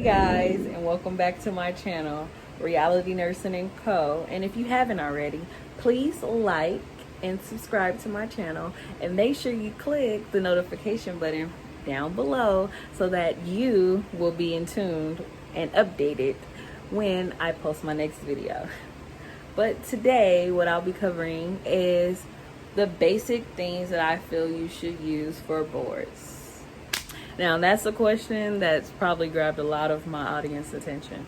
guys, and welcome back to my channel, Reality Nursing and Co. And if you haven't already, please like and subscribe to my channel, and make sure you click the notification button down below so that you will be in tune and updated when I post my next video. But today what I'll be covering is the basic things that I feel you should use for boards. Now, that's a question that's probably grabbed a lot of my audience attention.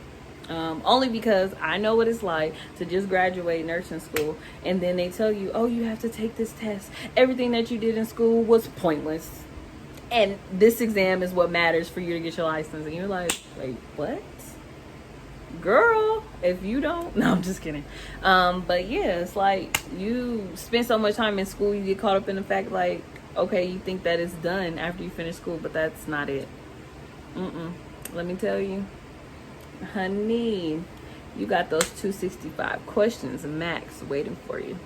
Only because I know what it's like to just graduate nursing school and then they tell you, oh, you have to take this test. Everything that you did in school was pointless. And this exam is what matters for you to get your license. And you're like, wait, what? Girl, if you don't, no, I'm just kidding. But yeah, it's like you spend so much time in school, you get caught up in the fact like, okay, you think that it's done after you finish school, but that's not it. Let me tell you, honey, you got those 265 questions max waiting for you.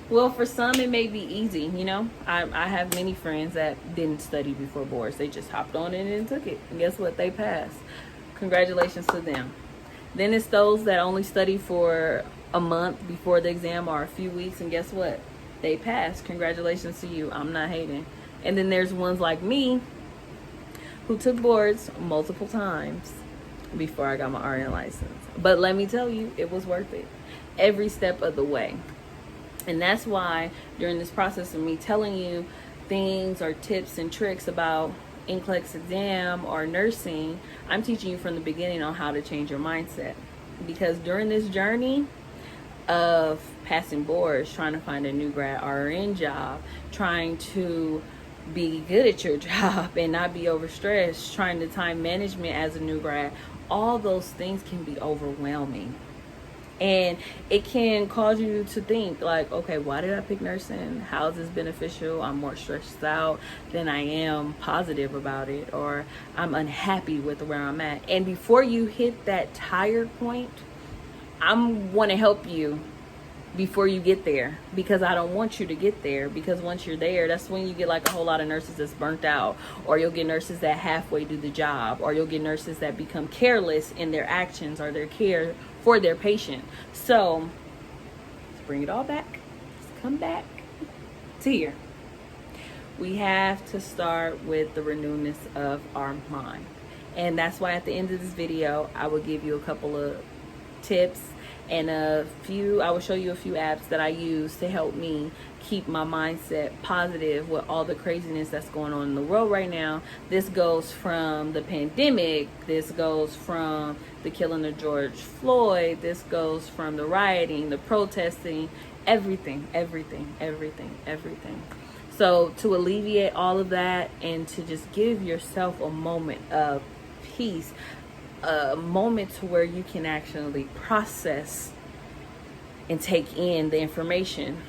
Well, for some it may be easy, you know. I have many friends that didn't study before boards. They just hopped on it and took it, and guess what? They passed. Congratulations to them. Then it's those that only study for a month before the exam or a few weeks, and guess what? They passed. Congratulations to you. I'm not hating. And then there's ones like me who took boards multiple times before I got my R.E.N.E.W license. But let me tell you, it was worth it every step of the way. And that's why during this process of me telling you things or tips and tricks about NCLEX exam or nursing, I'm teaching you from the beginning on how to change your mindset. Because during this journey of passing boards, trying to find a new grad R.N. job, trying to be good at your job and not be overstressed, trying to time management as a new grad, all those things can be overwhelming. And it can cause you to think like, okay, why did I pick nursing? How is this beneficial? I'm more stressed out than I am positive about it, or I'm unhappy with where I'm at. And before you hit that tired point, I want to help you before you get there, because I don't want you to get there, because once you're there, that's when you get like a whole lot of nurses that's burnt out, or you'll get nurses that halfway do the job, or you'll get nurses that become careless in their actions or their care for their patient. So let's bring it all back. Let's come back to here. We have to start with the renewedness of our mind, and that's why at the end of this video I will give you a couple of tips and I will show you a few apps that I use to help me keep my mindset positive with all the craziness that's going on in the world right now. This goes from the pandemic, this goes from the killing of George Floyd, this goes from the rioting, the protesting, everything. So to alleviate all of that and to just give yourself a moment of peace, a moment to where you can actually process and take in the information,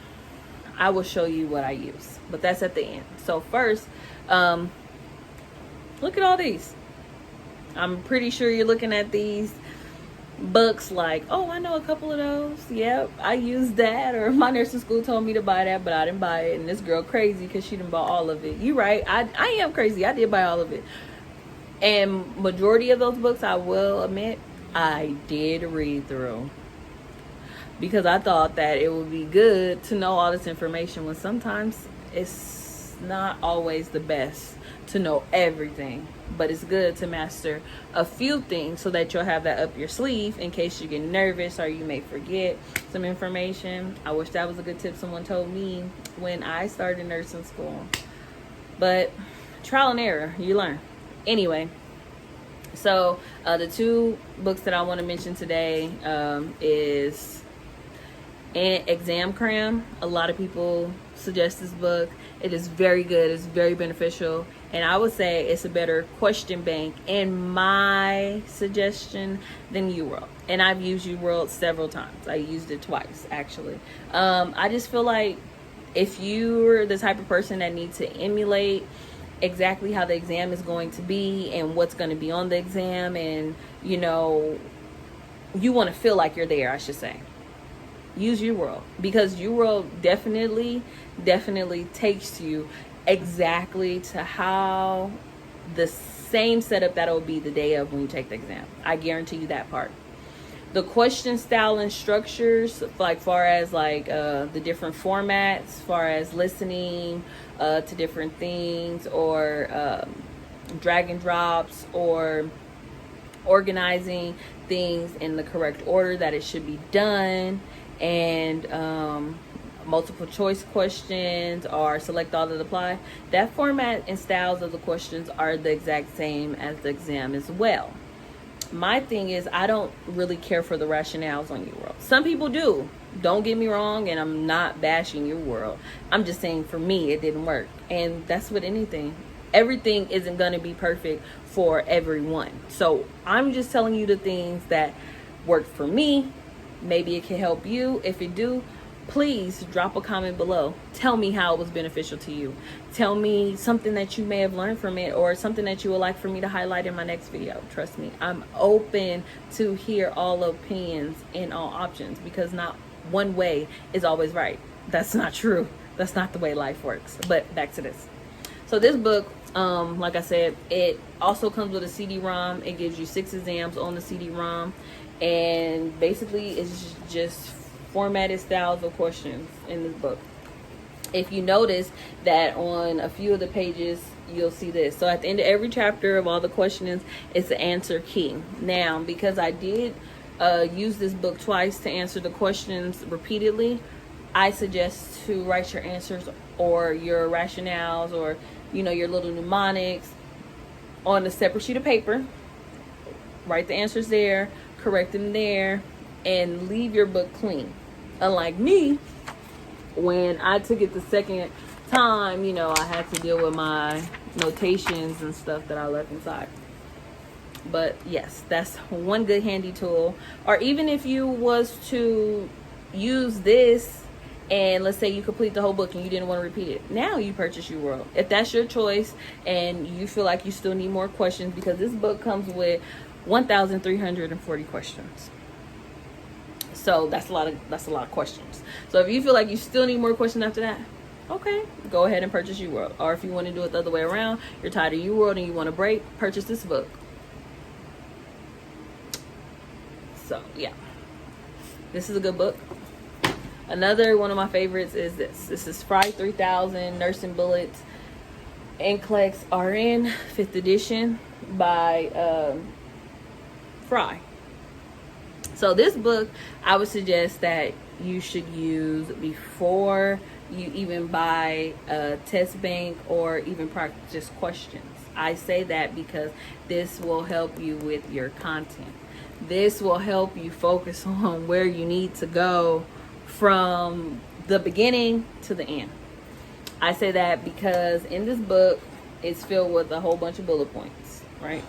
I will show you what I use, but that's at the end. So first, look at all these. I'm pretty sure you're looking at these books like, oh, I know a couple of those. Yep, I used that, or my nursing school told me to buy that, but I didn't buy it, and this girl crazy because she didn't buy all of it. You right, I am crazy. I did buy all of it. And majority of those books, I will admit, I did read through, because I thought that it would be good to know all this information, when sometimes it's not always the best to know everything, but it's good to master a few things so that you'll have that up your sleeve in case you get nervous or you may forget some information. I wish that was a good tip someone told me when I started nursing school, but trial and error, you learn. Anyway, so the two books that I want to mention today is Exam Cram. A lot of people suggest this book. It is very good. It's very beneficial, and I would say it's a better question bank in my suggestion than UWorld. And I've used UWorld several times. I used it twice actually. I just feel like if you're the type of person that needs to emulate exactly how the exam is going to be and what's going to be on the exam, and you know, you want to feel like you're there, I should say, use UWorld, because UWorld definitely takes you exactly to how the same setup that'll be the day of when you take the exam. I guarantee you that part. The question style and structures, like far as like the different formats, far as listening to different things, or drag and drops, or organizing things in the correct order that it should be done, and multiple choice questions or select all that apply. That format and styles of the questions are the exact same as the exam as well. My thing is, I don't really care for the rationales on UWorld. Some people do. Don't get me wrong, and I'm not bashing UWorld. I'm just saying for me, it didn't work. And that's with anything. Everything isn't going to be perfect for everyone. So I'm just telling you the things that worked for me. Maybe it can help you. If it do, please drop a comment below. Tell me how it was beneficial to you. Tell me something that you may have learned from it, or something that you would like for me to highlight in my next video. Trust me, I'm open to hear all opinions and all options, because not one way is always right. That's not true. That's not the way life works. But back to this. So this book, like I said, it also comes with a CD-ROM. It gives you 6 exams on the CD-ROM, and basically it's just formatted styles of questions in this book. If you notice that on a few of the pages, you'll see this. So at the end of every chapter of all the questions, it's the answer key. Now, because I did use this book twice to answer the questions repeatedly, I suggest to write your answers or your rationales, or your little mnemonics on a separate sheet of paper. Write the answers there, correct them there, and leave your book clean. Unlike me, when I took it the second time, I had to deal with my notations and stuff that I left inside. But yes, that's one good handy tool. Or even if you was to use this, and let's say you complete the whole book and you didn't want to repeat it, now you purchase UWorld. If that's your choice and you feel like you still need more questions, because this book comes with 1,340 questions. So that's a lot of questions. So if you feel like you still need more questions after that, okay, go ahead and purchase UWorld. Or if you want to do it the other way around, you're tired of UWorld and you want a break, purchase this book. So yeah, this is a good book. Another one of my favorites is this. This is Frye 3000 Nursing Bullets, NCLEX R.E.N.E.W 5th edition by Frye. So this book, I would suggest that you should use before you even buy a test bank or even practice questions. I say that because this will help you with your content. This will help you focus on where you need to go from the beginning to the end. I say that because in this book, it's filled with a whole bunch of bullet points, right?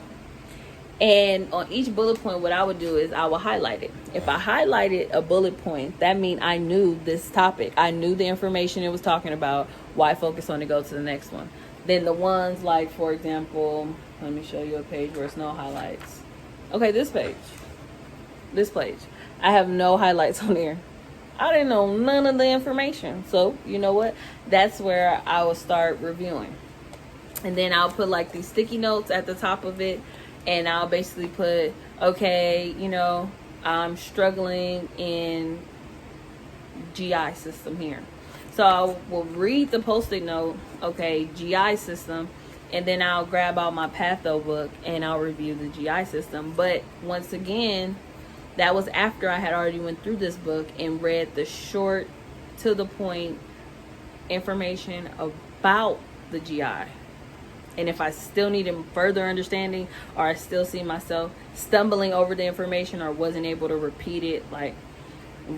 And on each bullet point, what I would do is I will highlight it. If I highlighted a bullet point, that means I knew this topic. I knew the information it was talking about. Why focus on it? Go to the next one. Then the ones like, for example, let me show you a page where it's no highlights. Okay, this page. I have no highlights on there. I didn't know none of the information. So, you know what? That's where I will start reviewing. And then I'll put like these sticky notes at the top of it. And I'll basically put, okay, I'm struggling in GI system here. So I will read the Post-it note, okay, GI system, and then I'll grab out my patho book and I'll review the GI system. But once again, that was after I had already went through this book and read the short, to the point information about the GI. And if I still needed further understanding, or I still see myself stumbling over the information or wasn't able to repeat it, like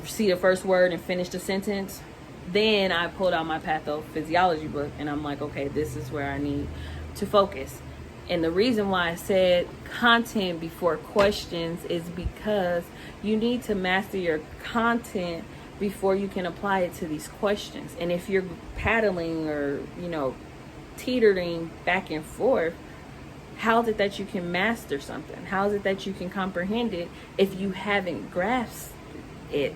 see the first word and finish the sentence, then I pulled out my pathophysiology book and I'm like, okay, this is where I need to focus. And the reason why I said content before questions is because you need to master your content before you can apply it to these questions. And if you're paddling or, teetering back and forth, how is it that you can master something? How is it that you can comprehend it if you haven't grasped it?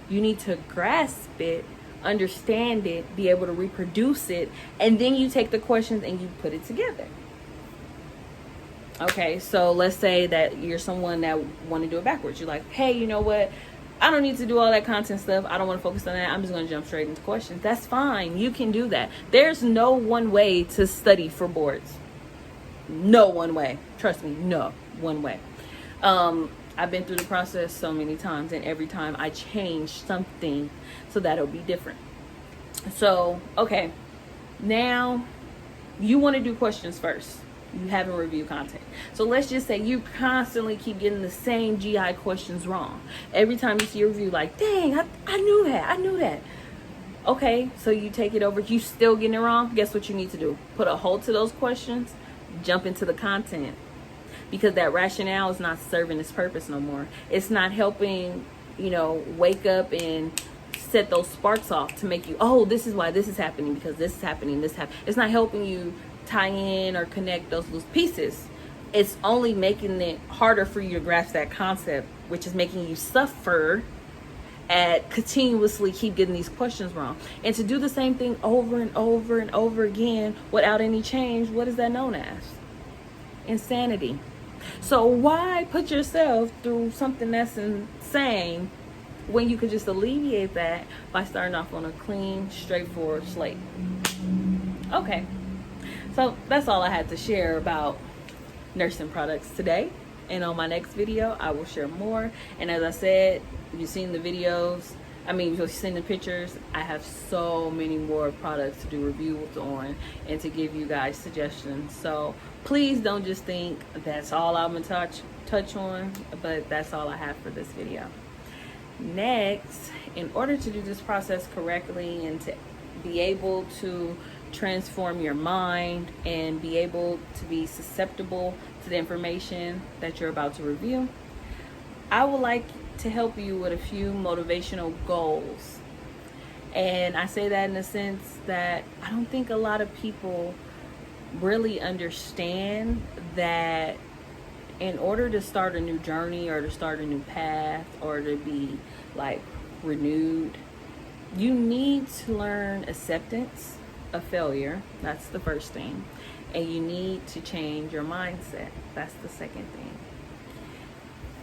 You need to grasp it, understand it, be able to reproduce it, and then you take the questions and you put it together. Okay, so let's say that you're someone that want to do it backwards. You're like, hey, you know what? I don't need to do all that content stuff. I don't want to focus on that. I'm just going to jump straight into questions. That's fine. You can do that. There's no one way to study for boards. No one way. Trust me, no one way. I've been through the process so many times, and every time I change something so that it'll be different. So, okay, now you want to do questions first. You haven't reviewed content. So let's just say you constantly keep getting the same GI questions wrong. Every time you see a review, like, dang, I knew that. Okay, so you take it over. You still getting it wrong. Guess what you need to do? Put a hold to those questions. Jump into the content. Because that rationale is not serving its purpose no more. It's not helping, wake up and set those sparks off to make you, oh, this is why this is happening, because this is happening, It's not helping you tie in or connect those loose pieces. It's only making it harder for you to grasp that concept, which is making you suffer at continuously keep getting these questions wrong. And to do the same thing over and over and over again without any change, what is that known as? Insanity. So why put yourself through something that's insane when you could just alleviate that by starting off on a clean, straightforward slate? Okay. So that's all I had to share about nursing products today. And on my next video, I will share more. And as I said, you've seen the videos. You've seen the pictures. I have so many more products to do reviews on and to give you guys suggestions. So please don't just think that's all I'm gonna touch on, but that's all I have for this video. Next, in order to do this process correctly and to be able to transform your mind and be able to be susceptible to the information that you're about to review, I would like to help you with a few motivational goals. And I say that in the sense that I don't think a lot of people really understand that in order to start a new journey or to start a new path or to be like renewed, you need to learn acceptance of failure. That's the first thing. And you need to change your mindset. That's the second thing.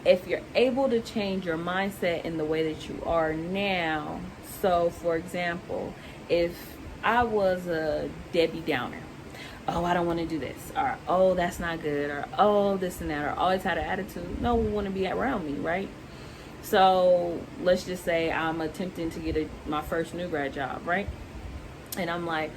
If you're able to change your mindset in the way that you are now, so for example, if I was a Debbie Downer, oh, I don't want to do this, or oh, that's not good, or oh, this and that, or always had an attitude, no one want to be around me, right? So let's just say I'm attempting to get my first new grad job, right? And I'm like,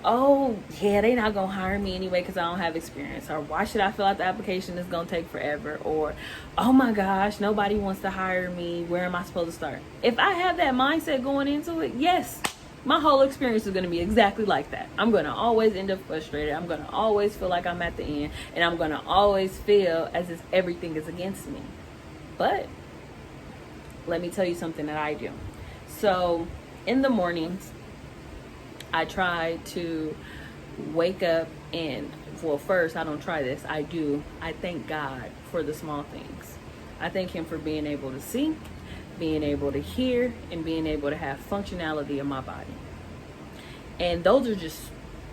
oh, yeah, they're not going to hire me anyway because I don't have experience. Or why should I fill out the application? It's going to take forever. Or, oh my gosh, nobody wants to hire me. Where am I supposed to start? If I have that mindset going into it, yes, my whole experience is going to be exactly like that. I'm going to always end up frustrated. I'm going to always feel like I'm at the end. And I'm going to always feel as if everything is against me. But let me tell you something that I do. So in the mornings, I try to wake up and, well, first, I don't try this. I do. I thank God for the small things. I thank Him for being able to see, being able to hear, and being able to have functionality in my body. And those are just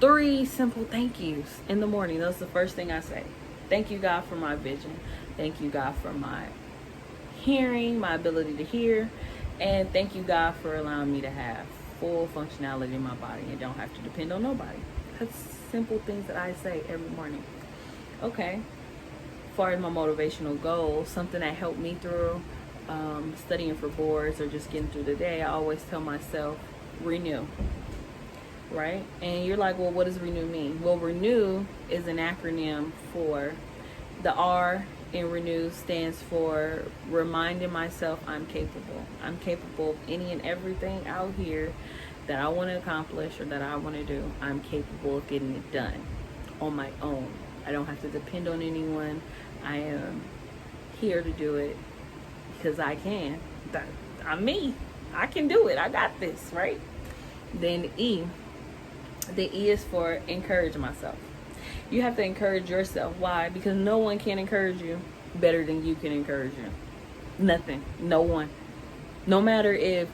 3 simple thank yous in the morning. That's the first thing I say. Thank you, God, for my vision. Thank you, God, for my hearing, my ability to hear. And thank you, God, for allowing me to have full functionality in my body and don't have to depend on nobody. That's simple things that I say every morning. Okay. As far as my motivational goals, something that helped me through studying for boards or just getting through the day, I always tell myself, renew. Right? And you're like, well, what does renew mean? Well, renew is an acronym for the R in renew stands for reminding myself I'm capable. I'm capable of any and everything out here that I want to accomplish or that I want to do. I'm capable of getting it done on my own. I don't have to depend on anyone. I am here to do it because I can. I'm me. I can do it. I got this, right? Then E. The E is for encourage myself. You have to encourage yourself. Why? Because no one can encourage you better than you can encourage you. Nothing. No one. No matter if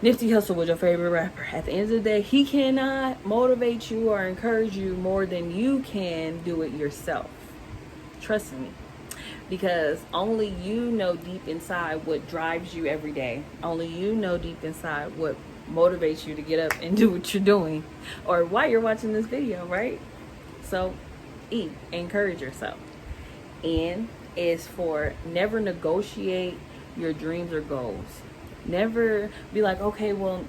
Nipsey Hussle was your favorite rapper. At the end of the day, he cannot motivate you or encourage you more than you can do it yourself. Trust me. Because only you know deep inside what drives you every day. Only you know deep inside what motivates you to get up and do what you're doing, or why you're watching this video, right? So encourage yourself. N is for never negotiate your dreams or goals. Never be like, okay, well,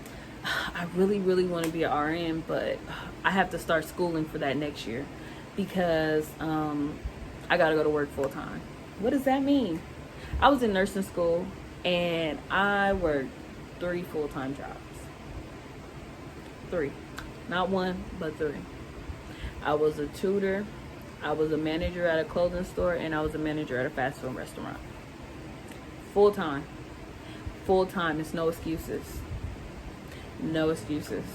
I really want to be an RN, but I have to start schooling for that next year because I got to go to work full time. What does that mean? I was in nursing school and I worked 3 full-time jobs. 3. Not 1, but 3. I was a tutor, I was a manager at a clothing store, and I was a manager at a fast food restaurant. Full-time. Full-time. It's no excuses. No excuses.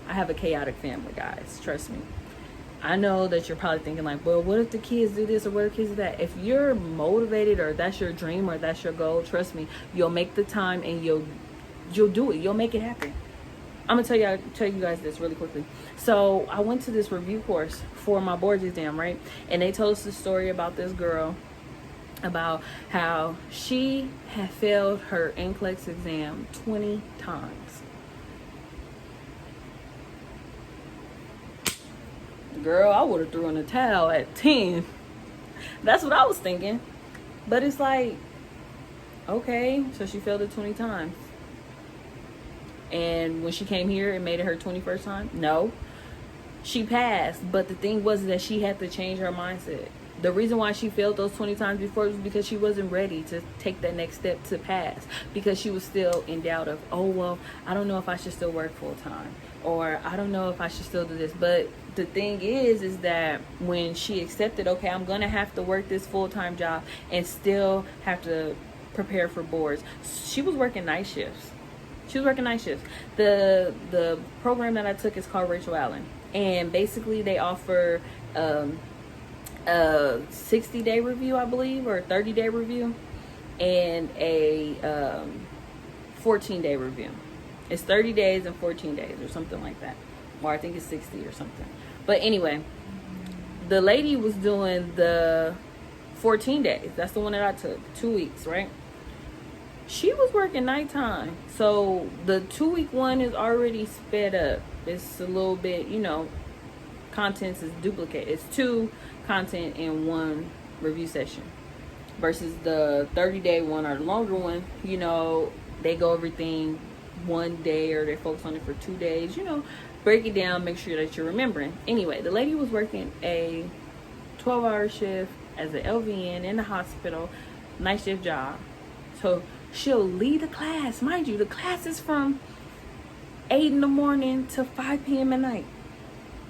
I have a chaotic family, guys. Trust me. I know that you're probably thinking like, well, what if the kids do this or what if the kids do that? If you're motivated or that's your dream or that's your goal, trust me, you'll make the time and you'll do it. You'll make it happen. I'm gonna tell you guys this really quickly. So I went to this review course for my boards exam, right? And they told us the story about this girl, about how she had failed her NCLEX exam 20 times. Girl, I would have threw in the towel at 10. That's what I was thinking. But it's like, okay, so she failed it 20 times. And when she came here, it made it her 21st time? No. She passed. But the thing was that she had to change her mindset. The reason why she failed those 20 times before was because she wasn't ready to take that next step to pass. Because she was still in doubt of, oh, well, I don't know if I should still work full time. Or I don't know if I should still do this. But the thing is that when she accepted, okay, I'm going to have to work this full-time job and still have to prepare for boards. She was working night shifts. The program that I took is called Rachel Allen. And basically they offer a 60-day review, I believe, or a 30-day review, and a 14-day review. It's 30 days and 14 days or something like that. Or I think it's 60 or something. But anyway, the lady was doing the 14 days. That's the one that I took. 2 weeks, right? She was working nighttime. So the 2-week one is already sped up. It's a little bit, contents is duplicated. It's 2 content in 1 review session. Versus the 30-day one or the longer one, they go everything 1 day or they focus on it for 2 days, break it down, make sure that you're remembering. Anyway, the lady was working a 12-hour shift as an LVN in the hospital, night shift job. So she'll lead the class. Mind you, the class is from 8 in the morning to 5 p.m. at night.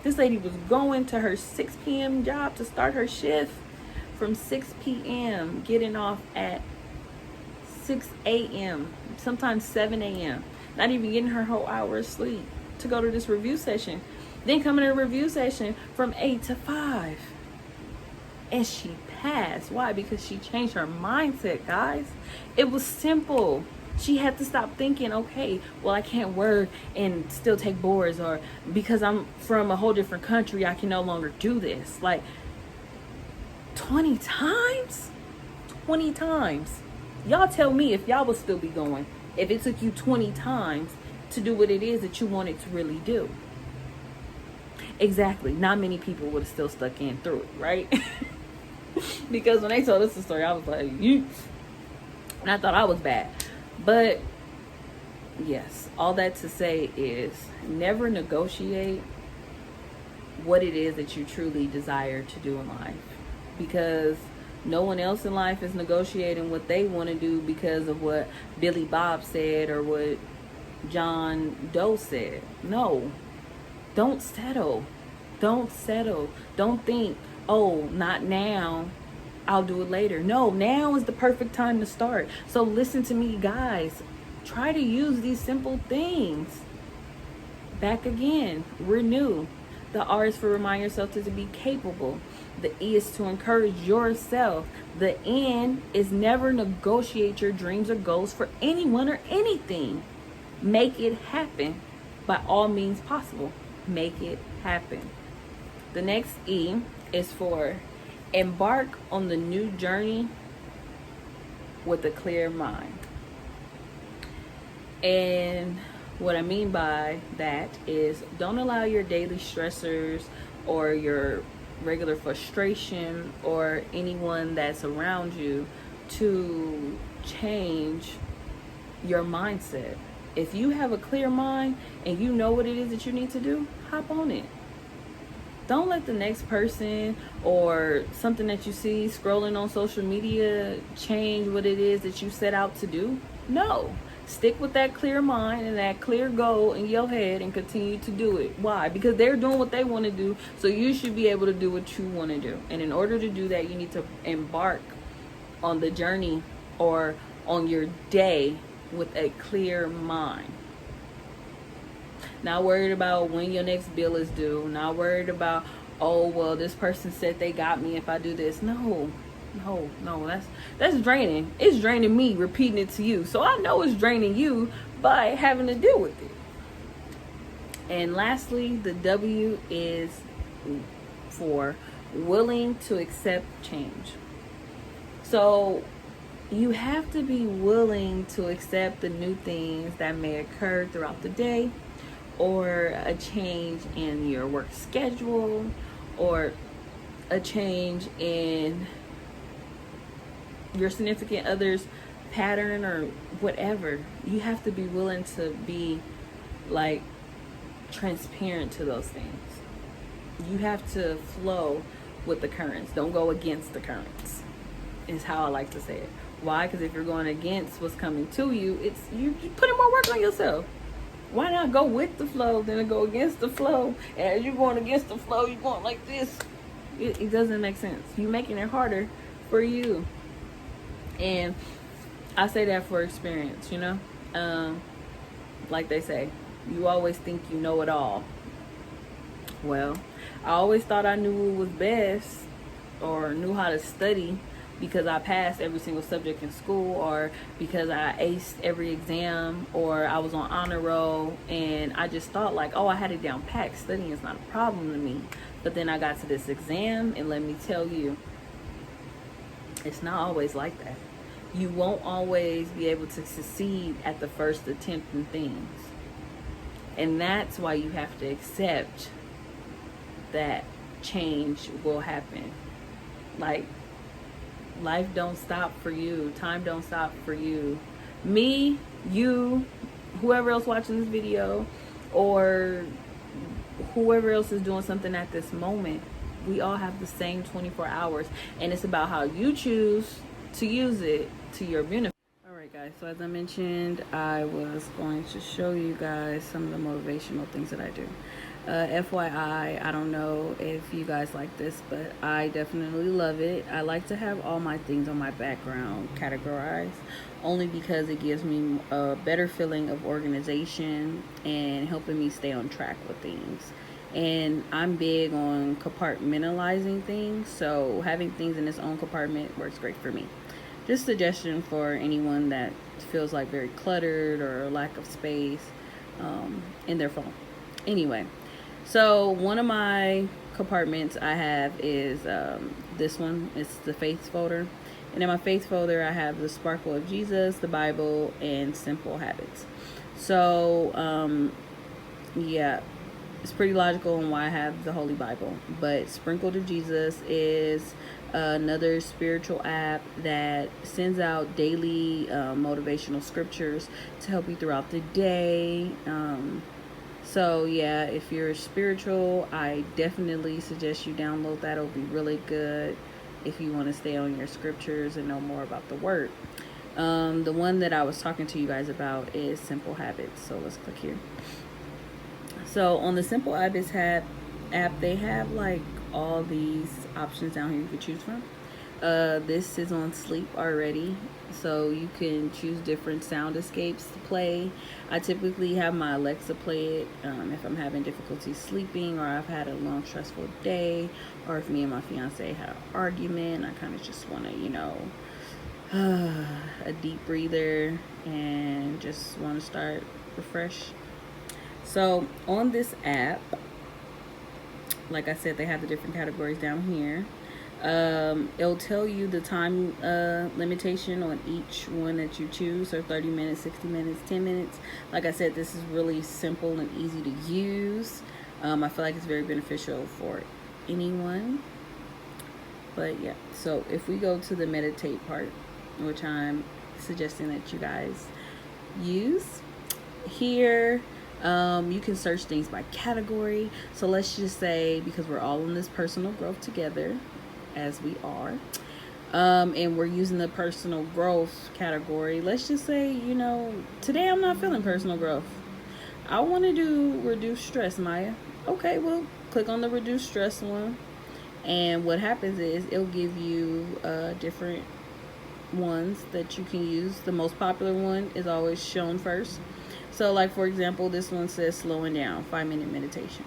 This lady was going to her 6 p.m. job to start her shift from 6 p.m., getting off at 6 a.m., sometimes 7 a.m., not even getting her whole hour of sleep to go to this review session. Then coming to a review session from 8 to 5. And she passed. Why? Because she changed her mindset, guys. It was simple. She had to stop thinking, okay, well, I can't work and still take boards, or because I'm from a whole different country, I can no longer do this. Like, 20 times? 20 times. Y'all tell me if y'all would still be going if it took you 20 times to do what it is that you wanted to really do. Exactly. Not many people would have still stuck in through it, right? Because when they told us the story, I was like, you. And I thought I was bad. But yes, all that to say is never negotiate what it is that you truly desire to do in life. Because no one else in life is negotiating what they want to do because of what Billy Bob said or what John Doe said. No, don't settle. Don't settle. Don't think, oh, not now, I'll do it later. No, now is the perfect time to start. So listen to me, guys. Try to use these simple things. Back again, renew. The R is for remind yourself to be capable. The E is to encourage yourself. The N is never negotiate your dreams or goals for anyone or anything. Make it happen by all means possible. Make it happen. The next E is for Embark on the new journey with a clear mind. And what I mean by that is, don't allow your daily stressors or your regular frustration or anyone that's around you to change your mindset. If you have a clear mind and you know what it is that you need to do, hop on it. Don't let the next person or something that you see scrolling on social media change what it is that you set out to do. No. Stick with that clear mind and that clear goal in your head and continue to do it. Why? Because they're doing what they want to do, so you should be able to do what you want to do. And in order to do that, you need to embark on the journey or on your day with a clear mind. Not worried about when your next bill is due. Not worried about, oh, well, this person said they got me if I do this. No, that's draining. It's draining me repeating it to you. So I know it's draining you by having to deal with it. And lastly, the W is for willing to accept change. So you have to be willing to accept the new things that may occur throughout the day, or a change in your work schedule, or a change in your significant other's pattern or whatever. You have to be willing to be like transparent to those things. You have to flow with the currents. Don't go against the currents, is how I like to say it. Why? Because if you're going against what's coming to you, it's you putting more work on yourself. Why not go with the flow than to go against the flow? And as you're going against the flow, you're going like this. It doesn't make sense. You're making it harder for you. And I say that for experience, you know. Like they say, you always think you know it all. Well, I always thought I knew what was best or knew how to study because I passed every single subject in school, or because I aced every exam, or I was on honor roll, and I just thought like, oh, I had it down packed. Studying is not a problem to me. But then I got to this exam, and let me tell you, it's not always like that. You won't always be able to succeed at the first attempt in things. And that's why you have to accept that change will happen. Like, life don't stop for you. Time don't stop for you. Me, you, whoever else watching this video, or whoever else is doing something at this moment, we all have the same 24 hours. And it's about how you choose to use it to your benefit. Alright guys, so as I mentioned, I was going to show you guys some of the motivational things that I do. FYI, I don't know if you guys like this, but I definitely love it. I like to have all my things on my background categorized, only because it gives me a better feeling of organization and helping me stay on track with things. And I'm big on compartmentalizing things, so having things in its own compartment works great for me. Just suggestion for anyone that feels like very cluttered or lack of space in their phone. Anyway, so one of my compartments I have is this one. It's the faith folder. And in my faith folder, I have the Sparkle of Jesus, the Bible, and Simple Habits. So, yeah, it's pretty logical on why I have the Holy Bible. But Sprinkled of Jesus is another spiritual app that sends out daily motivational scriptures to help you throughout the day. So yeah, if you're spiritual, I definitely suggest you download that. It'll be really good if you want to stay on your scriptures and know more about the word. The one that I was talking to you guys about is Simple Habits. So let's click here. So on the Simple Habits app, they have like all these options down here you can choose from. This is on sleep already, so you can choose different sound escapes to play. I typically have my Alexa play it if I'm having difficulty sleeping, or I've had a long stressful day, or if me and my fiance had an argument. I kind of just want to, you know, a deep breather and just want to start refresh. So on this app, like I said, they have the different categories down here. It'll tell you the time limitation on each one that you choose, so 30 minutes, 60 minutes, 10 minutes. Like I said, this is really simple and easy to use. I feel like it's very beneficial for anyone. But yeah, so if we go to the meditate part, which I'm suggesting that you guys use here, you can search things by category. So let's just say, because we're all in this personal growth together, as we are, and we're using the personal growth category, let's just say, you know, today I'm not feeling personal growth. I want to do reduce stress, Maya. Okay, well, click on the reduce stress one, and what happens is it'll give you different ones that you can use. The most popular one is always shown first. So like, for example, this one says slowing down, 5-minute meditation.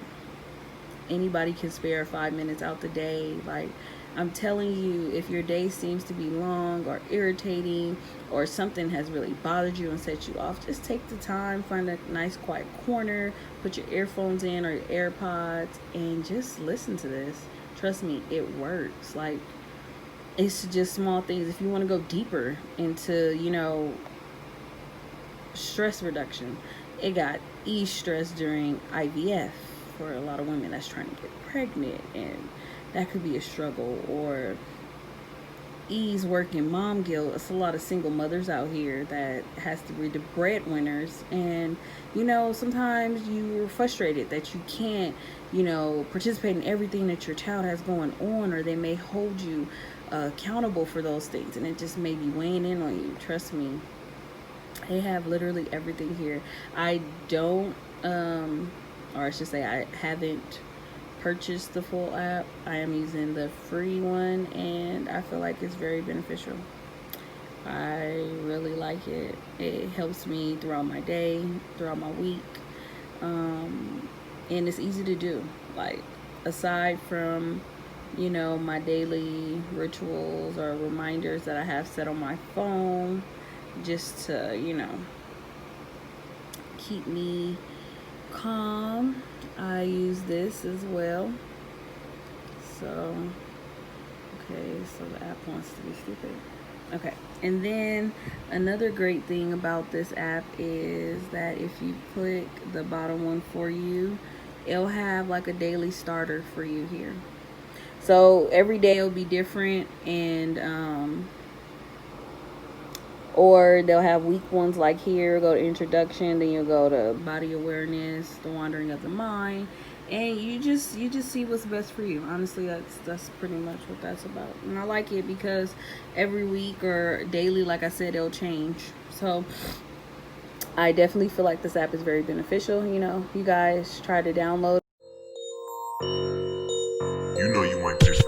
Anybody can spare 5 minutes out the day. Like, I'm telling you, if your day seems to be long or irritating, or something has really bothered you and set you off, just take the time, find a nice quiet corner, put your earphones in or your AirPods, and just listen to this. Trust me, it works. Like, it's just small things. If you want to go deeper into, you know, stress reduction, it got ease stress during IVF for a lot of women that's trying to get pregnant, and that could be a struggle. Or ease working mom guilt. It's a lot of single mothers out here that has to be the breadwinners, and you know, sometimes you're frustrated that you can't, you know, participate in everything that your child has going on, or they may hold you accountable for those things, and it just may be weighing in on you. Trust me, they have literally everything here. I don't or I should say, I haven't purchased the full app. I am using the free one, and I feel like it's very beneficial. I really like it. It helps me throughout my day, throughout my week, and it's easy to do. Like, aside from, you know, my daily rituals or reminders that I have set on my phone, just to, you know, keep me calm, I use this as well. So, okay, so the app wants to be stupid. Okay, and then another great thing about this app is that if you click the bottom one for you, it'll have like a daily starter for you here. So every day it'll be different, and or they'll have week ones like here. Go to introduction, then you'll go to body awareness, the wandering of the mind, and you just see what's best for you. Honestly, that's pretty much what that's about. And I like it because every week or daily, like I said, it'll change. So I definitely feel like this app is very beneficial. You know, you guys try to download. You know you ain't pitched